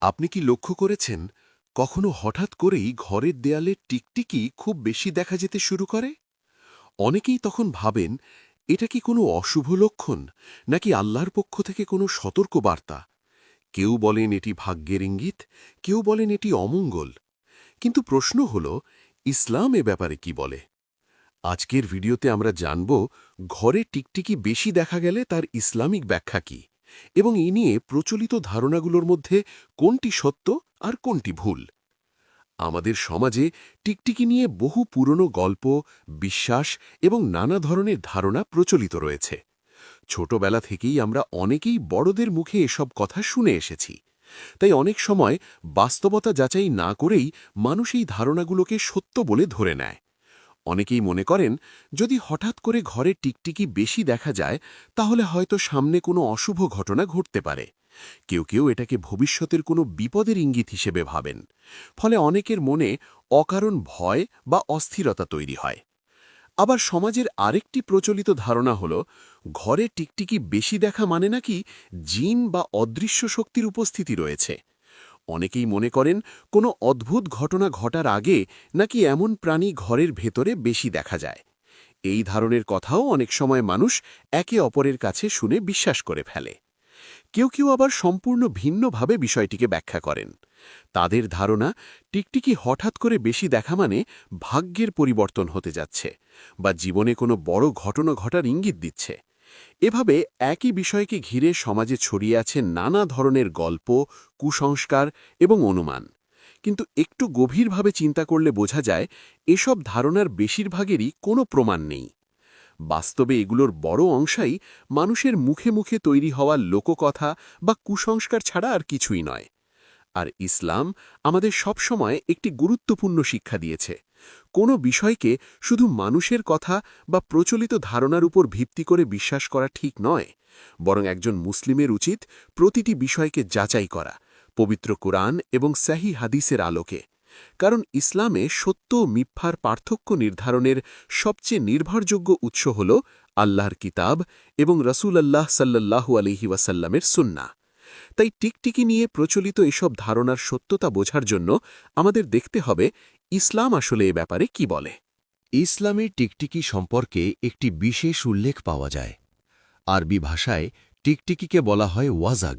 আপনি কি লক্ষ্য করেছেন কখনো হঠাৎ করেই ঘরের দেয়ালে টিকটিকি খুব বেশি দেখা যেতে শুরু করে? অনেকেই তখন ভাবেন এটা কি কোনো অশুভ লক্ষণ নাকি আল্লাহর পক্ষ থেকে কোনো সতর্ক বার্তা। কেউ বলেন এটি ভাগ্যের ইঙ্গিত, কেউ বলেন এটি অমঙ্গল। কিন্তু প্রশ্ন হল, ইসলাম এ ব্যাপারে কি বলে? আজকের ভিডিওতে আমরা জানব ঘরে টিকটিকি বেশি দেখা গেলে তার ইসলামিক ব্যাখ্যা কি, এবং এই নিয়ে প্রচলিত ধারণাগুলোর মধ্যে কোনটি সত্য আর কোনটি ভুল। আমাদের সমাজে টিকটিকি নিয়ে বহু পুরনো গল্প, বিশ্বাস এবং নানা ধরনের ধারণা প্রচলিত রয়েছে। ছোটবেলা থেকেই আমরা অনেকেই বড়দের মুখে এসব কথা শুনে এসেছি। তাই অনেক সময় বাস্তবতা যাচাই না করেই মানুষ এই ধারণাগুলোকে সত্য বলে ধরে নেয়। অনেকেই মনে করেন যদি হঠাৎ করে ঘরে টিকটিকি বেশি দেখা যায় তাহলে হয়তো সামনে কোনো অশুভ ঘটনা ঘটতে পারে। কেউ কেউ এটাকে ভবিষ্যতের কোনো বিপদের ইঙ্গিত হিসেবে ভাবেন। ফলে অনেকের মনে অকারণ ভয় বা অস্থিরতা তৈরি হয়। আবার সমাজের আরেকটি প্রচলিত ধারণা হল ঘরে টিকটিকি বেশি দেখা মানে নাকি জিন বা অদৃশ্য শক্তির উপস্থিতি রয়েছে। অনেকেই মনে করেন কোনো অদ্ভুত ঘটনা ঘটার আগে নাকি এমন প্রাণী ঘরের ভেতরে বেশি দেখা যায়। এই ধরনের কথাও অনেক সময় মানুষ একে অপরের কাছে শুনে বিশ্বাস করে ফেলে। কেউ কেউ আবার সম্পূর্ণ ভিন্নভাবে বিষয়টিকে ব্যাখ্যা করেন। তাদের ধারণা টিকটিকি হঠাৎ করে বেশি দেখা মানে ভাগ্যের পরিবর্তন হতে যাচ্ছে বা জীবনে কোনো বড় ঘটনা ঘটার ইঙ্গিত দিচ্ছে। এভাবে একই বিষয়কে ঘিরে সমাজে ছড়িয়ে আছে নানা ধরনের গল্প, কুসংস্কার এবং অনুমান। কিন্তু একটু গভীরভাবে চিন্তা করলে বোঝা যায় এসব ধারণার বেশিরভাগেরই কোনো প্রমাণ নেই। বাস্তবে এগুলোর বড় অংশই মানুষের মুখে মুখে তৈরি হওয়া লোককথা বা কুসংস্কার ছাড়া আর কিছুই নয়। আর ইসলাম আমাদের সবসময় একটি গুরুত্বপূর্ণ শিক্ষা দিয়েছে। কোনো বিষয়কে শুধু মানুষের কথা বা প্রচলিত ধারণার উপর ভিত্তি করে বিশ্বাস করা ঠিক নয়, বরং একজন মুসলিমের উচিত প্রতিটি বিষয়কে যাচাই করা, পবিত্র কোরআন এবং সহিহ হাদিসের আলোকে। কারণ ইসলামে সত্য ও মিথ্যার পার্থক্য নির্ধারণের সবচেয়ে নির্ভরযোগ্য উৎস হল আল্লাহর কিতাব এবং রাসূলুল্লাহ সাল্লাল্লাহু আলাইহি ওয়াসাল্লামের সুন্নাহ। তাই টিকটিকি নিয়ে প্রচলিত এসব ধারণার সত্যতা বোঝার জন্য আমাদের দেখতে হবে ইসলাম আসলে এ ব্যাপারে কি বলে। ইসলামে টিকটিকি সম্পর্কে একটি বিশেষ উল্লেখ পাওয়া যায়। আরবি ভাষায় টিকটিকিকে বলা হয় ওয়াজাগ।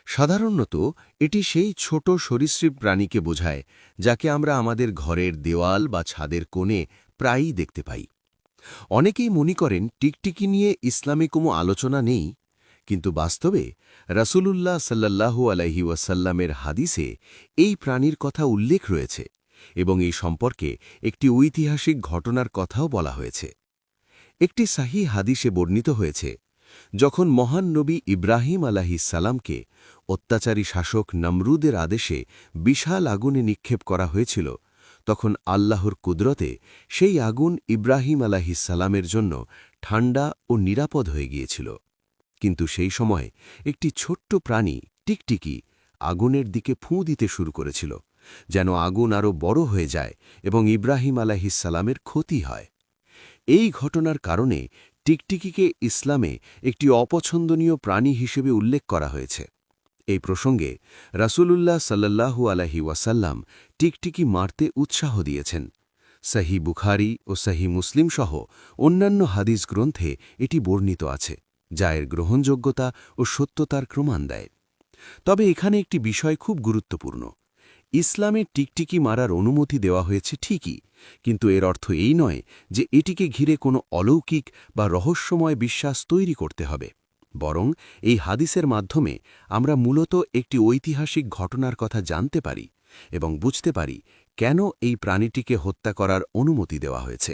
সাধারণত এটি সেই ছোট সরীসৃপ প্রাণীকে বোঝায় যাকে আমরা আমাদের ঘরের দেওয়াল বা ছাদের কোণে প্রায়ই দেখতে পাই। অনেকেই মনে করেন টিকটিকি নিয়ে ইসলামে কোনো আলোচনা নেই, কিন্তু বাস্তবে রাসূলুল্লাহ সাল্লাল্লাহু আলাইহি ওয়াসাল্লামের হাদিসে এই প্রাণীর কথা উল্লেখ রয়েছে এবং এই সম্পর্কে একটি ঐতিহাসিক ঘটনার কথাও বলা হয়েছে। একটি সাহিহ হাদিসে বর্ণিত হয়েছে, যখন মহান নবী ইব্রাহিম আলাইহিসসালামকে অত্যাচারী শাসক নমরুদের আদেশে বিশাল আগুনে নিক্ষেপ করা হয়েছিল, তখন আল্লাহর কুদরতে সেই আগুন ইব্রাহিম আলাইহিসসালামের জন্য ঠান্ডা ও নিরাপদ হয়ে গিয়েছিল। কিন্তু সেই সময় একটি ছোট্ট প্রাণী টিকটিকি আগুনের দিকে ফুঁ দিতে শুরু করেছিল, যেন আগুন আরও বড় হয়ে যায় এবং ইব্রাহিম আলাইহিসসালামের ক্ষতি হয়। এই ঘটনার কারণে টিকটিকিকে ইসলামে একটি অপছন্দনীয় প্রাণী হিসেবে উল্লেখ করা হয়েছে। এই প্রসঙ্গে রাসূলুল্লাহ সাল্লাল্লাহু আলাইহি ওয়াসাল্লাম টিকটিকি মারতে উৎসাহ দিয়েছেন। সহিহ বুখারী ও সহিহ মুসলিম সহ অন্যান্য হাদিস গ্রন্থে এটি বর্ণিত আছে, যা এর গ্রহণযোগ্যতা ও সত্যতার প্রমাণ দেয়। তবে এখানে একটি বিষয় খুব গুরুত্বপূর্ণ। ইসলামে টিকটিকি মারার অনুমতি দেওয়া হয়েছে ঠিকই, কিন্তু এর অর্থ এই নয় যে এটিকে ঘিরে কোনো অলৌকিক বা রহস্যময় বিশ্বাস তৈরি করতে হবে। বরং এই হাদিসের মাধ্যমে আমরা মূলত একটি ঐতিহাসিক ঘটনার কথা জানতে পারি এবং বুঝতে পারি কেন এই প্রাণীটিকে হত্যা করার অনুমতি দেওয়া হয়েছে।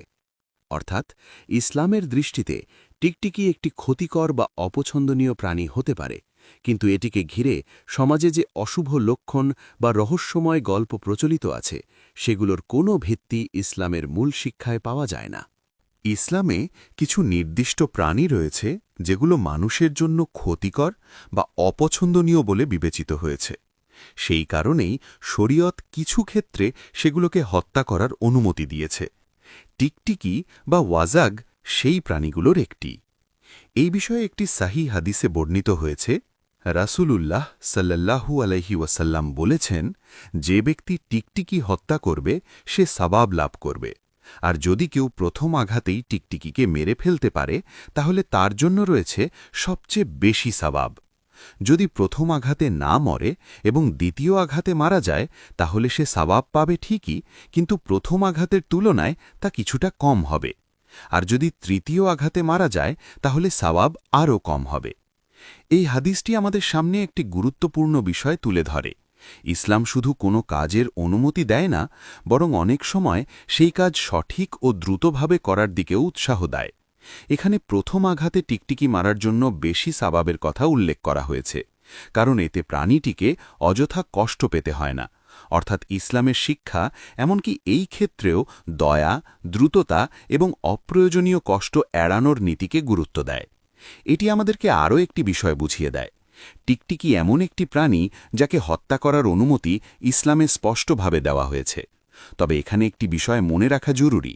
অর্থাৎ ইসলামের দৃষ্টিতে টিকটিকি একটি ক্ষতিকর বা অপছন্দনীয় প্রাণী হতে পারে, কিন্তু এটিকে ঘিরে সমাজে যে অশুভ লক্ষণ বা রহস্যময় গল্প প্রচলিত আছে, সেগুলোর কোনো ভিত্তি ইসলামের মূল শিক্ষায় পাওয়া যায় না। ইসলামে কিছু নির্দিষ্ট প্রাণী রয়েছে যেগুলো মানুষের জন্য ক্ষতিকর বা অপছন্দনীয় বলে বিবেচিত হয়েছে। সেই কারণেই শরীয়ত কিছু ক্ষেত্রে সেগুলোকে হত্যা করার অনুমতি দিয়েছে। টিকটিকি বা ওয়াজাগ সেই প্রাণীগুলোর একটি। এই বিষয়ে একটি সাহিহ হাদিসে বর্ণিত হয়েছে, রাসূলুল্লাহ সাল্লাল্লাহু আলাইহি ওয়াসাল্লাম বলেছেন, যে ব্যক্তি টিকটিকি হত্যা করবে সে সওয়াব লাভ করবে, আর যদি কেউ প্রথম আঘাতেই টিকটিকিকে মেরে ফেলতে পারে তাহলে তার জন্য রয়েছে সবচেয়ে বেশি সওয়াব। যদি প্রথম আঘাতে না মরে এবং দ্বিতীয় আঘাতে মারা যায় তাহলে সে সওয়াব পাবে ঠিকই, কিন্তু প্রথম আঘাতের তুলনায় তা কিছুটা কম হবে। আর যদি তৃতীয় আঘাতে মারা যায় তাহলে সওয়াব আরও কম হবে। এই হাদিসটি আমাদের সামনে একটি গুরুত্বপূর্ণ বিষয় তুলে ধরে। ইসলাম শুধু কোনো কাজের অনুমতি দেয় না, বরং অনেক সময় সেই কাজ সঠিক ও দ্রুতভাবে করার দিকেও উৎসাহ দেয়। এখানে প্রথম আঘাতে টিকটিকি মারার জন্য বেশি সওয়াবের কথা উল্লেখ করা হয়েছে, কারণ এতে প্রাণীটিকে অযথা কষ্ট পেতে হয় না। অর্থাৎ ইসলামের শিক্ষা এমনকি এই ক্ষেত্রেও দয়া, দ্রুততা এবং অপ্রয়োজনীয় কষ্ট এড়ানোর নীতিকে গুরুত্ব দেয়। এটি আমাদেরকে আরও একটি বিষয় বুঝিয়ে দেয়। টিকটিকি এমন একটি প্রাণী যাকে হত্যা করার অনুমতি ইসলামে স্পষ্টভাবে দেওয়া হয়েছে। তবে এখানে একটি বিষয় মনে রাখা জরুরি।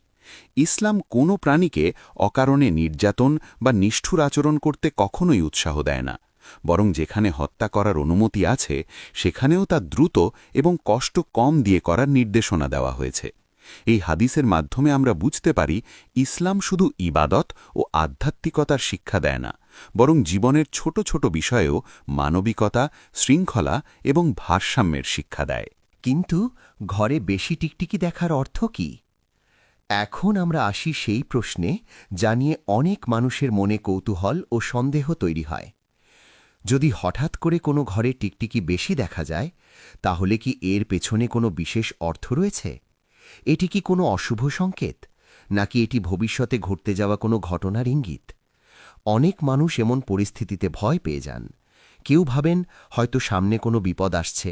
ইসলাম কোনো প্রাণীকে অকারণে নির্যাতন বা নিষ্ঠুর আচরণ করতে কখনোই উৎসাহ দেয় না, বরং যেখানে হত্যা করার অনুমতি আছে সেখানেও তা দ্রুত এবং কষ্ট কম দিয়ে করার নির্দেশনা দেওয়া হয়েছে। এই হাদিসের মাধ্যমে আমরা বুঝতে পারি ইসলাম শুধু ইবাদত ও আধ্যাত্মিকতার শিক্ষা দেয় না, বরং জীবনের ছোট ছোট বিষয়েও মানবিকতা, শৃঙ্খলা এবং ভারসাম্যের শিক্ষা দেয়। কিন্তু ঘরে বেশি টিকটিকি দেখার অর্থ কি? এখন আমরা আসি সেই প্রশ্নে যা নিয়ে অনেক মানুষের মনে কৌতূহল ও সন্দেহ তৈরি হয়। যদি হঠাৎ করে কোনো ঘরে টিকটিকি বেশি দেখা যায়, তাহলে কি এর পেছনে কোনো বিশেষ অর্থ রয়েছে? এটি কি কোনো অশুভ সংকেত, নাকি এটি ভবিষ্যতে ঘটতে যাওয়া কোনো ঘটনার ইঙ্গিত? অনেক মানুষ এমন পরিস্থিতিতে ভয় পেয়ে যান। কেউ ভাবেন হয়তো সামনে কোনো বিপদ আসছে,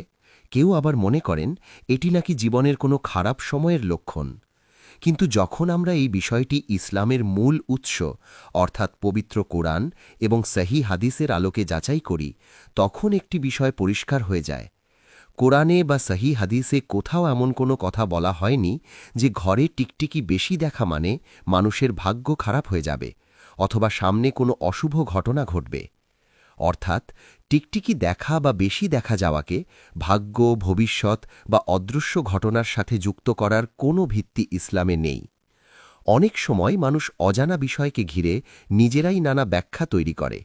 কেউ আবার মনে করেন এটি নাকি জীবনের কোনো খারাপ সময়ের লক্ষণ। কিন্তু যখন আমরা এই বিষয়টি ইসলামের মূল উৎস অর্থাৎ পবিত্র কোরআন এবং সহিহ হাদিসের আলোকে যাচাই করি, তখন একটি বিষয় পরিষ্কার হয়ে যায়। কোরআনে বা সহিহ হাদিসে কোথাও এমন কোনো কথা বলা হয়নি যে ঘরে টিকটিকি বেশি দেখা মানে মানুষের ভাগ্য খারাপ হয়ে যাবে অথবা সামনে কোনো অশুভ ঘটনা ঘটবে। অর্থাৎ টিকটিকি দেখা বা বেশি দেখা যাওয়াকে ভাগ্য, ভবিষ্যৎ বা অদৃশ্য ঘটনার সাথে যুক্ত করার কোনো ভিত্তি ইসলামে নেই। অনেক সময় মানুষ অজানা বিষয়কে ঘিরে নিজেরাই নানা ব্যাখ্যা তৈরি করে।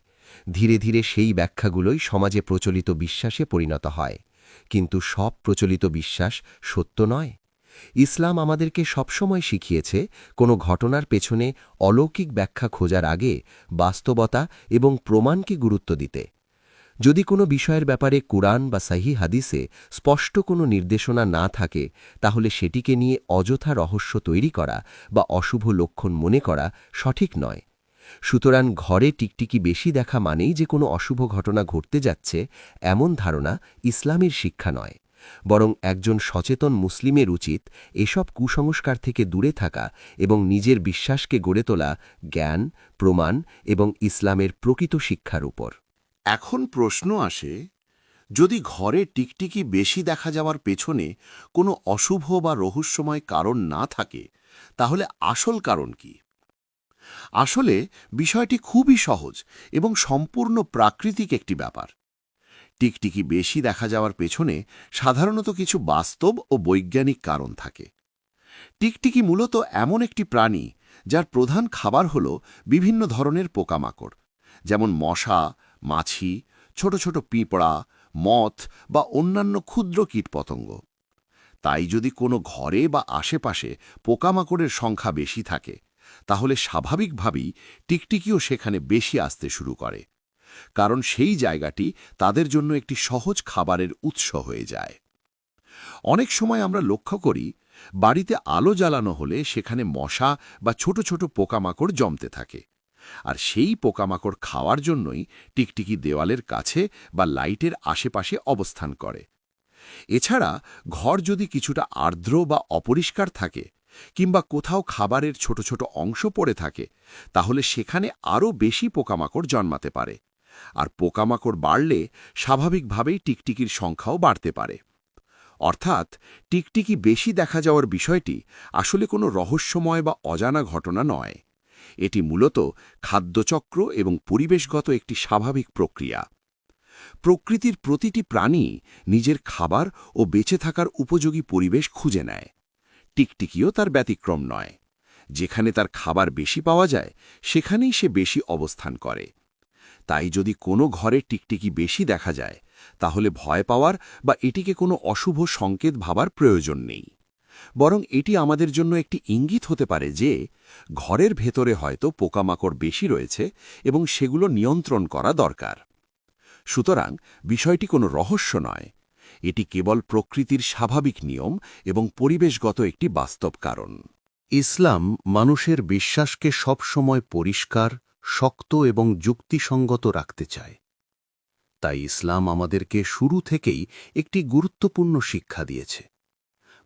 ধীরে ধীরে সেই ব্যাখ্যাগুলোই সমাজে প্রচলিত বিশ্বাসে পরিণত হয়। কিন্তু সব প্রচলিত বিশ্বাস সত্য নয়। ইসলাম আমাদেরকে সবসময় শিখিয়েছে কোনো ঘটনার পেছনে অলৌকিক ব্যাখ্যা খোঁজার আগে বাস্তবতা এবং প্রমাণকে গুরুত্ব দিতে। যদি কোনো বিষয়ের ব্যাপারে কুরআন বা সহিহ হাদিসে স্পষ্ট কোনো নির্দেশনা না থাকে, তাহলে সেটিকে নিয়ে অযথা রহস্য তৈরি করা বা অশুভ লক্ষণ মনে করা সঠিক নয়। সুতরাং ঘরে টিকটিকি বেশি দেখা মানেই যে কোনো অশুভ ঘটনা ঘটতে যাচ্ছে, এমন ধারণা ইসলামের শিক্ষা নয়। বরং একজন সচেতন মুসলিমের উচিত এসব কুসংস্কার থেকে দূরে থাকা এবং নিজের বিশ্বাসকে গড়ে তোলা জ্ঞান, প্রমাণ এবং ইসলামের প্রকৃত শিক্ষার উপর। এখন প্রশ্ন আসে, যদি ঘরে টিকটিকি বেশি দেখা যাওয়ার পেছনে কোনো অশুভ বা রহস্যময় কারণ না থাকে, তাহলে আসল কারণ কি? আসলে বিষয়টি খুবই সহজ এবং সম্পূর্ণ প্রাকৃতিক একটি ব্যাপার। টিকটিকি বেশি দেখা যাওয়ার পেছনে সাধারণত কিছু বাস্তব ও বৈজ্ঞানিক কারণ থাকে। টিকটিকি মূলত এমন একটি প্রাণী যার প্রধান খাবার হল বিভিন্ন ধরনের পোকামাকড়, যেমন মশা, মাছি, ছোট ছোট পিঁপড়া, মথ বা অন্যান্য ক্ষুদ্র কীটপতঙ্গ। তাই যদি কোনো ঘরে বা আশেপাশে পোকামাকড়ের সংখ্যা বেশি থাকে, তাহলে স্বাভাবিকভাবেই টিকটিকিও সেখানে বেশি আসতে শুরু করে, কারণ সেই জায়গাটি তাদের জন্য একটি সহজ খাবারের উৎস হয়ে যায়। অনেক সময় আমরা লক্ষ্য করি, বাড়িতে আলো জ্বালানো হলে সেখানে মশা বা ছোট ছোট পোকামাকড় জমতে থাকে, আর সেই পোকামাকড় খাওয়ার জন্যই টিকটিকি দেওয়ালের কাছে বা লাইটের আশেপাশে অবস্থান করে। এছাড়া ঘর যদি কিছুটা আর্দ্র বা অপরিষ্কার থাকে কিংবা কোথাও খাবারের ছোট ছোট অংশ পড়ে থাকে, তাহলে সেখানে আরও বেশি পোকামাকড় জন্মাতে পারে, আর পোকামাকড় বাড়লে স্বাভাবিকভাবেই টিকটিকির সংখ্যাও বাড়তে পারে। অর্থাৎ টিকটিকি বেশি দেখা যাওয়ার বিষয়টি আসলে কোনো রহস্যময় বা অজানা ঘটনা নয়। এটি মূলত খাদ্যচক্র এবং পরিবেশগত একটি স্বাভাবিক প্রক্রিয়া। প্রকৃতির প্রতিটি প্রাণী নিজের খাবার ও বেঁচে থাকার উপযোগী পরিবেশ খুঁজে নেয়। টিকটিকিও তার ব্যতিক্রম নয়। যেখানে তার খাবার বেশি পাওয়া যায় সেখানেই সে বেশি অবস্থান করে। তাই যদি কোনো ঘরে টিকটিকি বেশি দেখা যায় তাহলে ভয় পাওয়ার বা এটিকে কোনো অশুভ সংকেত ভাবার প্রয়োজন নেই। বরং এটি আমাদের জন্য একটি ইঙ্গিত হতে পারে যে ঘরের ভেতরে হয়তো পোকামাকড় বেশি রয়েছে এবং সেগুলো নিয়ন্ত্রণ করা দরকার। সুতরাং বিষয়টি কোনো রহস্য নয়, এটি কেবল প্রকৃতির স্বাভাবিক নিয়ম এবং পরিবেশগত একটি বাস্তব কারণ। ইসলাম মানুষের বিশ্বাসকে সবসময় পরিষ্কার, শক্ত এবং যুক্তিসঙ্গত রাখতে চায়। তাই ইসলাম আমাদেরকে শুরু থেকেই একটি গুরুত্বপূর্ণ শিক্ষা দিয়েছে।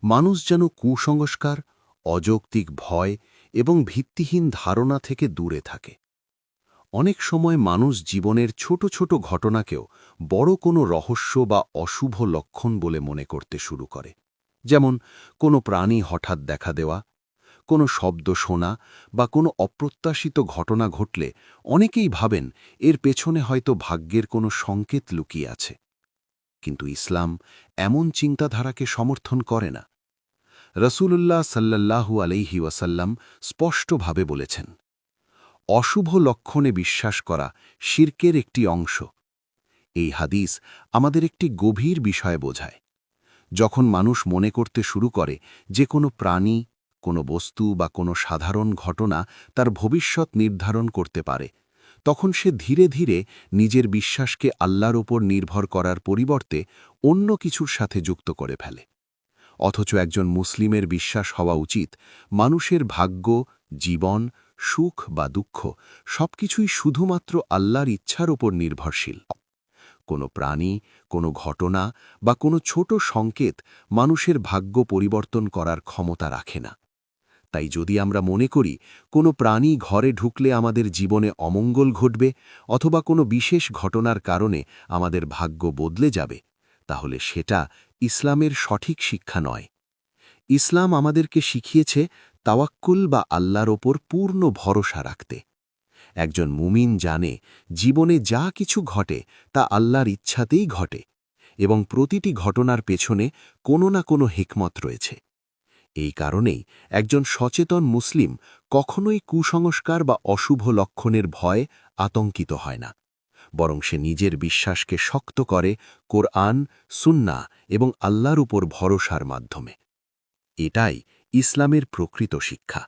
মানুষ যেন কুসংস্কার, অযৌক্তিক ভয় এবং ভিত্তিহীন ধারণা থেকে দূরে থাকে। অনেক সময় মানুষ জীবনের ছোট ছোট ঘটনাকেও বড় কোনো রহস্য বা অশুভ লক্ষণ বলে মনে করতে শুরু করে। যেমন কোনো প্রাণী হঠাৎ দেখা দেওয়া, কোনো শব্দ শোনা বা কোনো অপ্রত্যাশিত ঘটনা ঘটলে অনেকেই ভাবেন এর পেছনে হয়তো ভাগ্যের কোনো সংকেত লুকিয়ে আছে। কিন্তু ইসলাম এমন চিন্তাধারাকে সমর্থন করে না। রাসূলুল্লাহ সাল্লাল্লাহু আলাইহি ওয়াসাল্লাম স্পষ্টভাবে বলেছেন, অশুভ লক্ষণে বিশ্বাস করা শিরকের একটি অংশ। এই হাদিস আমাদের একটি গভীর বিষয় বোঝায়। যখন মানুষ মনে করতে শুরু করে যে কোনো প্রাণী, কোনো বস্তু বা কোনো সাধারণ ঘটনা তার ভবিষ্যৎ নির্ধারণ করতে পারে, তখন সে ধীরে ধীরে নিজের বিশ্বাসকে আল্লাহর ওপর নির্ভর করার পরিবর্তে অন্য কিছুর সাথে যুক্ত করে ফেলে। অথচ একজন মুসলিমের বিশ্বাস হওয়া উচিত মানুষের ভাগ্য, জীবন, সুখ বা দুঃখ সবকিছুই শুধুমাত্র আল্লাহর ইচ্ছার ওপর নির্ভরশীল। কোনো প্রাণী, কোনো ঘটনা বা কোনো ছোট সংকেত মানুষের ভাগ্য পরিবর্তন করার ক্ষমতা রাখে না। তাই যদি আমরা মনে করি কোনো প্রাণী ঘরে ঢুকলে আমাদের জীবনে অমঙ্গল ঘটবে অথবা কোনো বিশেষ ঘটনার কারণে আমাদের ভাগ্য বদলে যাবে, তাহলে সেটা ইসলামের সঠিক শিক্ষা নয়। ইসলাম আমাদেরকে শিখিয়েছে তাওয়াক্কুল বা আল্লাহর ওপর পূর্ণ ভরসা রাখতে। একজন মুমিন জানে জীবনে যা কিছু ঘটে তা আল্লাহর ইচ্ছাতেই ঘটে এবং প্রতিটি ঘটনার পেছনে কোনো না কোনো হিকমত রয়েছে। এই কারণেই একজন সচেতন মুসলিম কখনোই কুসংস্কার বা অশুভ লক্ষণের ভয়ে আতঙ্কিত হয় না, বরং সে নিজের বিশ্বাসকে শক্ত করে কোরআন, সুন্নাহ এবং আল্লাহর উপর ভরসার মাধ্যমে। এটাই ইসলামের প্রকৃত শিক্ষা।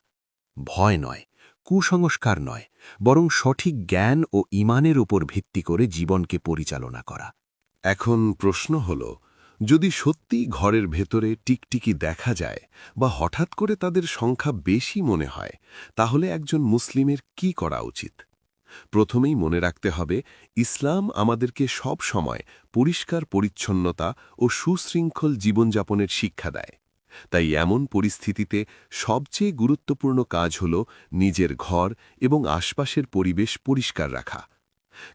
ভয় নয়, কুসংস্কার নয়, বরং সঠিক জ্ঞান ও ঈমানের উপর ভিত্তি করে জীবনকে পরিচালনা করা। এখন প্রশ্ন হল, যদি সত্যি ঘরের ভেতরে টিকটিকি দেখা যায় বা হঠাৎ করে তাদের সংখ্যা বেশি মনে হয়, তাহলে একজন মুসলিমের কি করা উচিত? প্রথমেই মনে রাখতে হবে, ইসলাম আমাদেরকে সব সময় পরিষ্কার পরিচ্ছন্নতা ও সুশৃঙ্খল জীবনযাপনের শিক্ষা দেয়। তাই এমন পরিস্থিতিতে সবচেয়ে গুরুত্বপূর্ণ কাজ হল নিজের ঘর এবং আশপাশের পরিবেশ পরিষ্কার রাখা।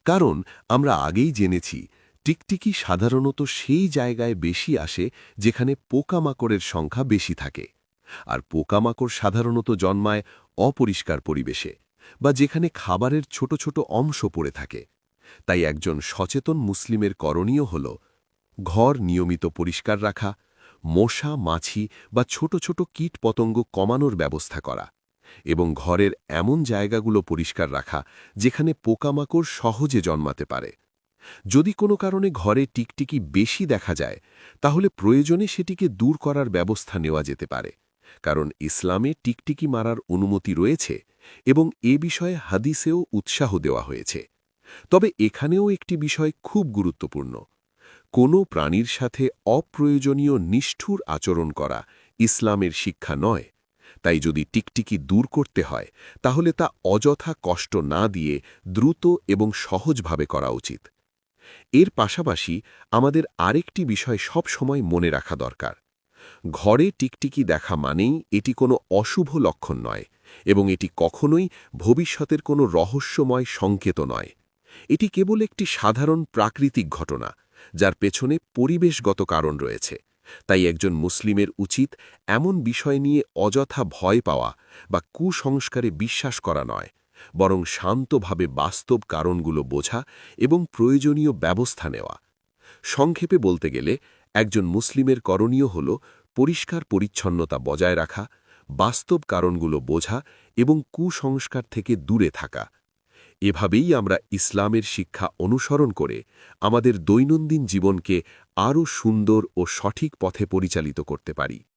কারণ আমরা আগেই জেনেছি, টিকটিকি সাধারণত সেই জায়গায় বেশি আসে যেখানে পোকামাকড়ের সংখ্যা বেশি থাকে, আর পোকামাকড় সাধারণত জন্মায় অপরিষ্কার পরিবেশে বা যেখানে খাবারের ছোট ছোট অংশ পড়ে থাকে। তাই একজন সচেতন মুসলিমের করণীয় হল ঘর নিয়মিত পরিষ্কার রাখা, মশা, মাছি বা ছোট ছোট কীট পতঙ্গ কমানোর ব্যবস্থা করা এবং ঘরের এমন জায়গাগুলো পরিষ্কার রাখা যেখানে পোকামাকড় সহজে জন্মাতে পারে। যদি কোনো কারণে ঘরে টিকটিকি বেশি দেখা যায়, তাহলে প্রয়োজনে সেটিকে দূর করার ব্যবস্থা নেওয়া যেতে পারে, কারণ ইসলামে টিকটিকি মারার অনুমতি রয়েছে এবং এ বিষয়ে হাদিসেও উৎসাহ দেওয়া হয়েছে। তবে এখানেও একটি বিষয় খুব গুরুত্বপূর্ণ, কোনো প্রাণীর সাথে অপ্রয়োজনীয় নিষ্ঠুর আচরণ করা ইসলামের শিক্ষা নয়। তাই যদি টিকটিকি দূর করতে হয়, তাহলে তা অযথা কষ্ট না দিয়ে দ্রুত এবং সহজভাবে করা উচিত। এর পাশাপাশি আমাদের আরেকটি বিষয় সব সময় মনে রাখা দরকার, ঘরে টিকটিকি দেখা মানেই এটি কোনো অশুভ লক্ষণ নয় এবং এটি কখনোই ভবিষ্যতের কোনো রহস্যময় সংকেত নয়। এটি কেবল একটি সাধারণ প্রাকৃতিক ঘটনা, যার পেছনে পরিবেশগত কারণ রয়েছে। তাই একজন মুসলিমের উচিত এমন বিষয় নিয়ে অযথা ভয় পাওয়া বা কুসংস্কারে বিশ্বাস করা নয়, বরং শান্তভাবে বাস্তব কারণগুলো বোঝা এবং প্রয়োজনীয় ব্যবস্থা নেওয়া। সংক্ষেপে বলতে গেলে একজন মুসলিমের করণীয় হল পরিষ্কার পরিচ্ছন্নতা বজায় রাখা, বাস্তব কারণগুলো বোঝা এবং কুসংস্কার থেকে দূরে থাকা। এভাবেই আমরা ইসলামের শিক্ষা অনুসরণ করে আমাদের দৈনন্দিন জীবনকে আরও সুন্দর ও সঠিক পথে পরিচালিত করতে পারি।